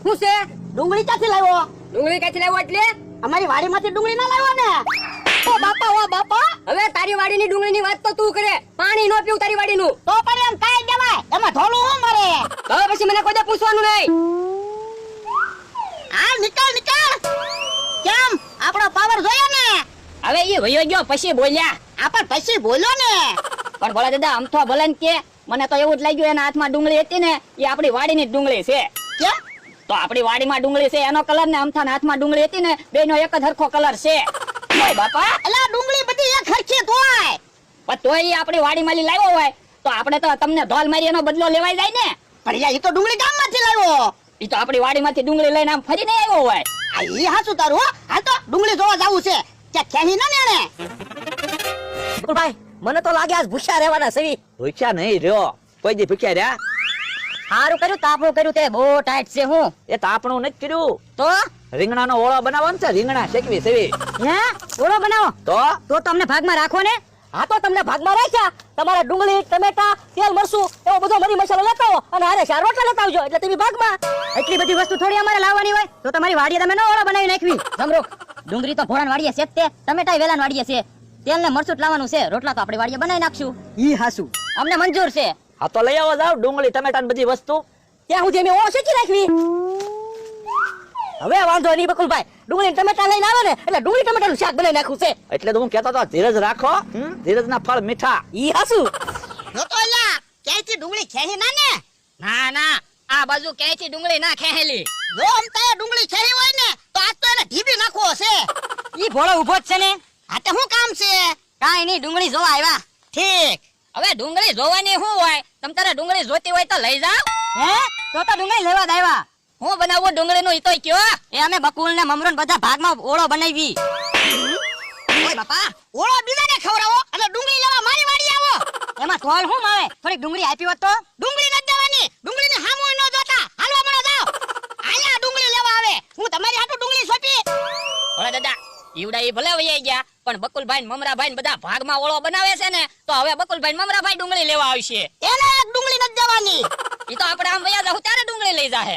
શું છે? ડુંગળી ક્યાંથી લાવ્યો? ડુંગળી ક્યાંથી લાવ્યો એટલે? અમારી વાડીમાંથી ડુંગળી ના લાવ્યો ને? ઓ બાપા હવે તારી વાડીની ડુંગળીની વાત તો તું કરે. પાણી નો પીવું તારી વાડીનું. તો પણ એમ કાઈ દેવાય, એમાં ધોલું હું મરે. હવે પછી મને કોઈ દે પૂછવાનું નહીં. આ નીકળ કેમ આપણો પાવર જોયો ને? હવે એ વયો ગયો પછી બોલ્યા. આપણ પછી બોલ્યો ને. પણ ભોળા દાદા આમ તો ભલે ને કે મને તો એવું જ લાગ્યું એના હાથમાં ડુંગળી હતી ને એ આપણી વાડીની જ ડુંગળી છે. કેમ? તો આપણી વાડીમાં ડુંગળી છે એનો કલર ને અમથાના હાથમાં ડુંગળી હતી ને બેનો એક જ હરખો કલર છે. ઓય બાપા, અલા ડુંગળી બધી એક હરખી તોય. પણ તોય ઈ આપણી વાડીમાં લાવ્યો હોય તો આપણે તો તમને ઢોલ મારી એનો બદલો લેવાય જાય ને. પણ યાર ઈ તો ડુંગળી ગામમાંથી લાવ્યો. ઈ તો આપણી વાડીમાંથી ડુંગળી લઈને આમ ફરીને આવ્યો હોય. આ ઈ હાચું તારું હો. હાલ તો ડુંગળી જોવા જાવું છે. ક્યાં ખેહી ના ને? ભાઈ મને તો લાગે આજ ભૂખ્યા રહેવાના છે. ભૂખ્યા નહીં રહ્યો, કોઈ દી ભૂખ્યા રહ્યા? સારું કર્યું તાપણું કર્યું તે બહુ ટાઈટ છે. હું એ તાપણું નથી કર્યું, તો રીંગણાનો ઓળો બનાવવાનો છે. રીંગણા શેકવી સેવી. હે ઓળો બનાવો તો તમને ભાગમાં રાખો ને. હા તો તમને ભાગમાં રાખ્યા. તમારે ડુંગળી ટમેટા તેલ મરચું એવો બધો મરી મસાલો લેતા આવો અને હારે ચાર રોટલા લેતા આવજો એટલે તમે ભાગમાં. એટલી બધી વસ્તુ થોડી અમારે લાવવાની હોય તો તમારી વાડીએ તમે નો ઓળો બનાવી નાખવી. જમરો ડુંગળી તો ભોળાની વાડીએ છે તે ટમેટા વેલાની વાડીએ છે. તેલ ને મરચું લાવવાનું છે. રોટલા તો આપણી વાડીએ બનાવી નાખશું. ઈ હાસું. અમને મંજૂર છે. હા તો લઈ આવો જાવ ડુંગળી ટમેટા ને બધી વસ્તુ. ત્યાં સુધી અમે ઓળો શેકી નાખવી. હવે વાંધો નહીં બકુલભાઈ, ડુંગળી ટમેટા લઈને આવે ને એટલે ડુંગળી ટમેટાનું શાક બનાવી નાખવું છે. એટલે તો હું કહેતો હતો ધીરજ રાખો, ધીરજ ના ફળ મીઠા. ઈ હાસું. જો તો અલા ક્યાંયથી ડુંગળી ખેહી ના ને? ના ના આ બાજુ ક્યાંયથી ડુંગળી ના ખેહેલી. જો આમ તારે ડુંગળી ખેહી હોય ને તો આજ તો એને ઢીબી નાખવો છે. ઈ ભોળો ઉભો જ છે ને. આ તે શું કામ છે? કાઈ નહીં ડુંગળી જોવા આવ્યા. ઠીક. હવે ડુંગળી જોવાની શું હોય? તમ તારે ડુંગળી જોતી હોય તો લઈ જાવ. હે તો ડુંગળી લેવા જ આવ્યા. હું બનાવું ડુંગળીનું ઈ તો કયો. એ અમે બકુલ ને મમરો ને બધા ભાગમાં ઓળો બનાવી. ઓય બાપા, ઓળો બીજાને ખવડાવો અને ડુંગળી લેવા મારી વાડી આવો. એમાં ઢોલ શું આવે? થોડીક ડુંગળી આપી હોત તો. ડુંગળી નથી દેવાની. ડુંગળીને હામું ન જોતા. હાલવા મળો જાવ. આયા ડુંગળી લેવા આવે. હું તમારી હાટુ ડુંગળી સોંપી. ઓલા દાદા ઈવડા ઈ ભલે વઈ ગયા પણ બકુલભાઈ ને મમરાભાઈ ને બધા ભાગમાં ઓળો બનાવે છે ને તો હવે બકુલભાઈ ને મમરાભાઈ ડુંગળી લેવા આવશે. એને એક ડુંગળી નથી દેવાની. ઈ તો આપણે આમ વયા જાવ ત્યારે ડુંગળી લઈ જાહે.